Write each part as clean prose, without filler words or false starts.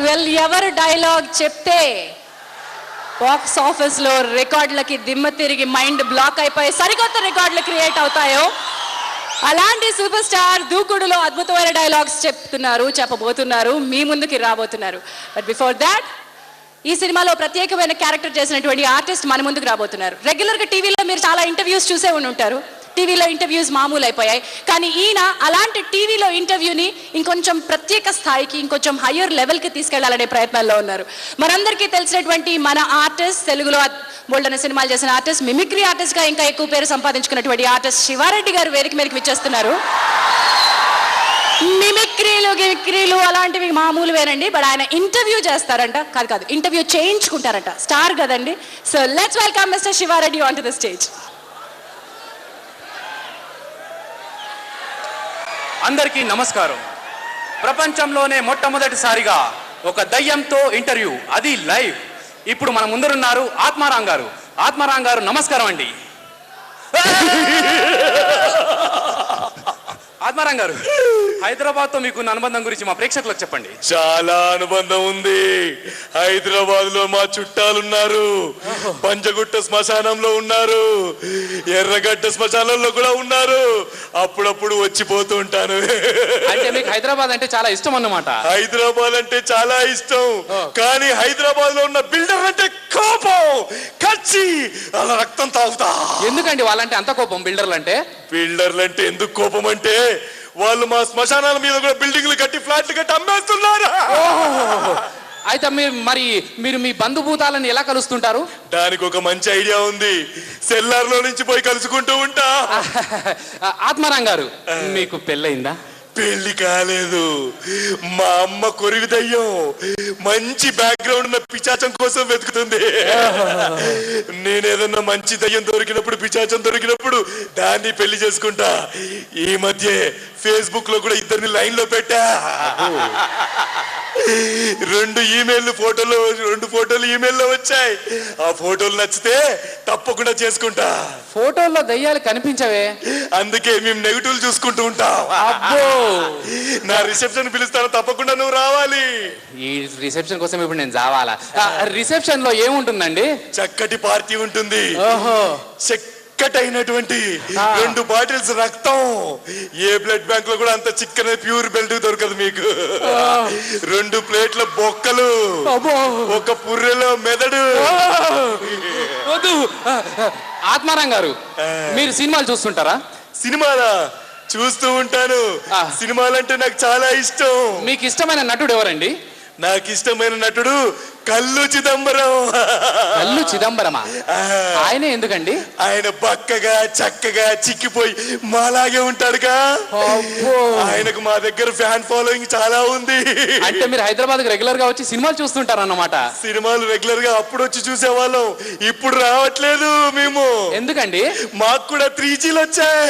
Well, ఎవరు dialogue చెప్తే box ఆఫీస్లో రికార్డులకి దిమ్మ తిరిగి మైండ్ బ్లాక్ అయిపోయి సరికొత్త రికార్డులు క్రియేట్ అవుతాయో అలాంటి సూపర్ స్టార్ దూకుడులో అద్భుతమైన డైలాగ్స్ చెప్పబోతున్నారు, మీ ముందుకి రాబోతున్నారు. బట్ బిఫోర్ దాట్, ఈ సినిమాలో ప్రత్యేకమైన క్యారెక్టర్ చేసినటువంటి ఆర్టిస్ట్ మన ముందుకు రాబోతున్నారు. రెగ్యులర్గా టీవీలో మీరు చాలా ఇంటర్వ్యూస్ చూసే ఉంటారు. టీవీలో ఇంటర్వ్యూస్ మామూలు అయిపోయాయి, కానీ ఈయన అలాంటి టీవీలో ఇంటర్వ్యూని ఇంకొంచెం ప్రత్యేక స్థాయికి, ఇంకొంచెం హయ్యర్ లెవెల్కి తీసుకెళ్లాలనే ప్రయత్నాల్లో ఉన్నారు. మనందరికీ తెలిసినటువంటి మన ఆర్టిస్ట్, తెలుగులో బోల్డన సినిమాలు చేసిన ఆర్టిస్ట్, మిమిక్రీ ఆర్టిస్ట్గా ఇంకా ఎక్కువ పేరు సంపాదించుకున్నటువంటి ఆర్టిస్ట్ శివారెడ్డి గారు వేదిక మీదకి విచ్చేస్తున్నారు. మిమిక్రీలు అలాంటివి మామూలువేనండి, బట్ ఆయన ఇంటర్వ్యూ చేస్తారంట. కాదు, ఇంటర్వ్యూ చేయించుకుంటారంట. స్టార్ కదండి. So let's welcome mister Sivareddy on to the stage. అందరికీ నమస్కారం. ప్రపంచంలోనే మొట్టమొదటిసారిగా ఒక దయ్యంతో ఇంటర్వ్యూ, అది లైవ్. ఇప్పుడు మన ముందరున్నారు ఆత్మారాం గారు. ఆత్మారాం గారు, నమస్కారం అండి. ఆత్మారాం గారు, హైదరాబాద్ తో మీకున్న అనుబంధం గురించి మా ప్రేక్షకులకు చెప్పండి. చాలా అనుబంధం ఉంది. హైదరాబాద్ లో మా చుట్టాలున్నారు. పంజగుట్ట శ్మశానంలో ఉన్నారు, ఎర్రగడ్డ శ్మశానంలో కూడా ఉన్నారు. అప్పుడప్పుడు వచ్చిపోతూ ఉంటాను. అంటే మీకు హైదరాబాద్ అంటే చాలా ఇష్టం అన్నమాట. హైదరాబాద్ అంటే చాలా ఇష్టం, కానీ హైదరాబాద్ లో ఉన్న బిల్డర్ అంటే కోపం, కచ్చి అలా రక్తం తాగుతా. ఎందుకండి వాళ్ళంటే అంత కోపం? బిల్డర్లు అంటే ఎందుకు కోపం అంటే, వాళ్ళు మా శ్మశానాల మీద కూడా బిల్డింగ్లు కట్టి, ఫ్లాట్లు కట్టి అమ్మేస్తున్నారు. అయితే మీరు మీ బంధుభూతాలను ఎలా కలుస్తుంటారు? దానికి ఒక మంచి ఐడియా ఉంది. సెల్లార్ లో నుంచి పోయి కలుసుకుంటూ ఉంటా. ఆత్మారాం గారు, మీకు పెళ్ళయిందా? పెళ్లి కాలేదు. మా అమ్మ కొరివి దయ్యం మంచి బ్యాక్గ్రౌండ్ ఉన్న పిచాచం కోసం వెతుకుతుంది. నేనేదన్నా మంచి దయ్యం దొరికినప్పుడు, పిచాచం దొరికినప్పుడు దాన్ని పెళ్లి చేసుకుంటా. ఈ మధ్య ఫేస్బుక్ లో కూడా ఇద్దరిని లైన్ లో పెట్టా. 2 ఫోటోలు ఈమెయిల్లో వచ్చాయి. ఆ ఫోటోలు నచ్చితే తప్పకుండా చేసుకుంటా. ఫోటోల్లో దయ్యాలు కనిపించవే, అందుకే మేము నెగిటివ్ చూసుకుంటూ ఉంటాం. నా రిసెప్షన్ పిలుస్తాను, తప్పకుండా నువ్వు రావాలి. ఈ రిసెప్షన్ కోసం ఇప్పుడు నేను రావాలా? రిసెప్షన్ లో ఏముంటుందండి? చక్కటి పార్టీ ఉంటుంది. చక్కటైనటువంటి 2 బాటిల్స్ రక్తం. ఏ బ్లడ్ బ్యాంక్ లో కూడా అంత చిక్కన ప్యూర్ బెల్ట్ దొరకదు మీకు. 2 ప్లేట్ల బొక్కలు, ఒక పుర్రెలో మెదడు. ఆత్మారాం గారు, మీరు సినిమాలు చూస్తుంటారా? సినిమాలా? చూస్తూ ఉంటాను. సినిమాలంటే నాకు చాలా ఇష్టం. మీకు ఇష్టమైన నటుడు ఎవరండి? నాకు ఇష్టమైన నటుడు కల్లు చిదంబరం. కల్లు చిదంబరమా? ఆయనే ఎందుకండి? ఆయన బక్కగా చక్కగా చిక్కిపోయి మాలాగే ఉంటాడుగా. ఆయనకు మా దగ్గర ఫ్యాన్ ఫాలోయింగ్ చాలా ఉంది. అంటే మీరు హైదరాబాద్ కి రెగ్యులర్ గా వచ్చి సినిమాలు చూస్తుంటారు అన్నమాట. సినిమాలు రెగ్యులర్ గా అప్పుడు వచ్చి చూసేవాళ్ళం, ఇప్పుడు రావట్లేదు మేము. ఎందుకండి? మాకు కూడా 3Gలు వచ్చాయి.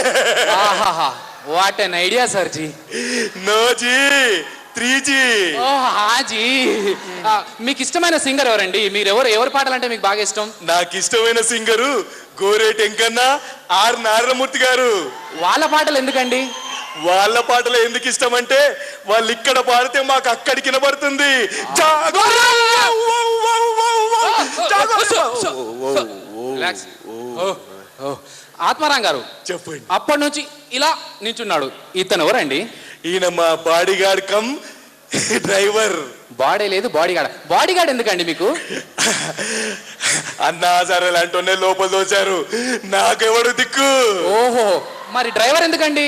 What an idea sir ji. No G, 3G. మీకు ఇష్టమైన సింగర్ ఎవరండి? మీరు ఎవరి పాటలు అంటే మీకు బాగా ఇష్టం? నాకు ఇష్టమైన సింగరు గోరేటి వెంకన్న, ఆర్ నారాయణమూర్తి గారు. వాళ్ళ పాటలు ఎందుకండి? వాళ్ళ పాటలు ఎందుకు ఇష్టం అంటే, వాళ్ళు ఇక్కడ పాడితే మాకు అక్కడికి వినబడుతుంది. ఆత్మారాం గారు, చెప్పండి. అప్పటి నుంచి ఇలా నించున్నాడు, ఇతను ఎవరండి? ఈయన మా బాడీగార్డ్ కమ్ డ్రైవర్. బాడీ లేదు, బాడీగార్డ్ ఎందుకండి మీకు? అన్నా సరే అంటూనే లోపల దోచారు, నాకెవడు దిక్కు. ఓహో, మరి డ్రైవర్ ఎందుకండి?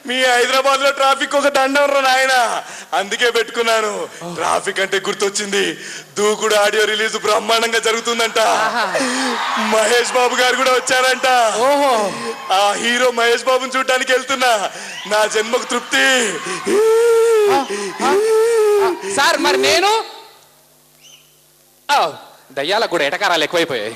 మీ హైదరాబాద్ లో ట్రాఫిక్ ఒక దండం రా నాయన, అందుకే పెట్టుకున్నాను. ట్రాఫిక్ అంటే గుర్తొచ్చింది, దూకుడు ఆడియో రిలీజ్ బ్రహ్మాండంగా జరుగుతుందంట. మహేష్ బాబు గారు కూడా వచ్చారంట. ఓహో, ఆ హీరో మహేష్ బాబుని చూడటానికి వెళ్తున్నా. నా జన్మకు తృప్తి. సార్ మరి నేను దయ్యాలకు కూడా ఎటకారాలు ఎక్కువైపోయాయి.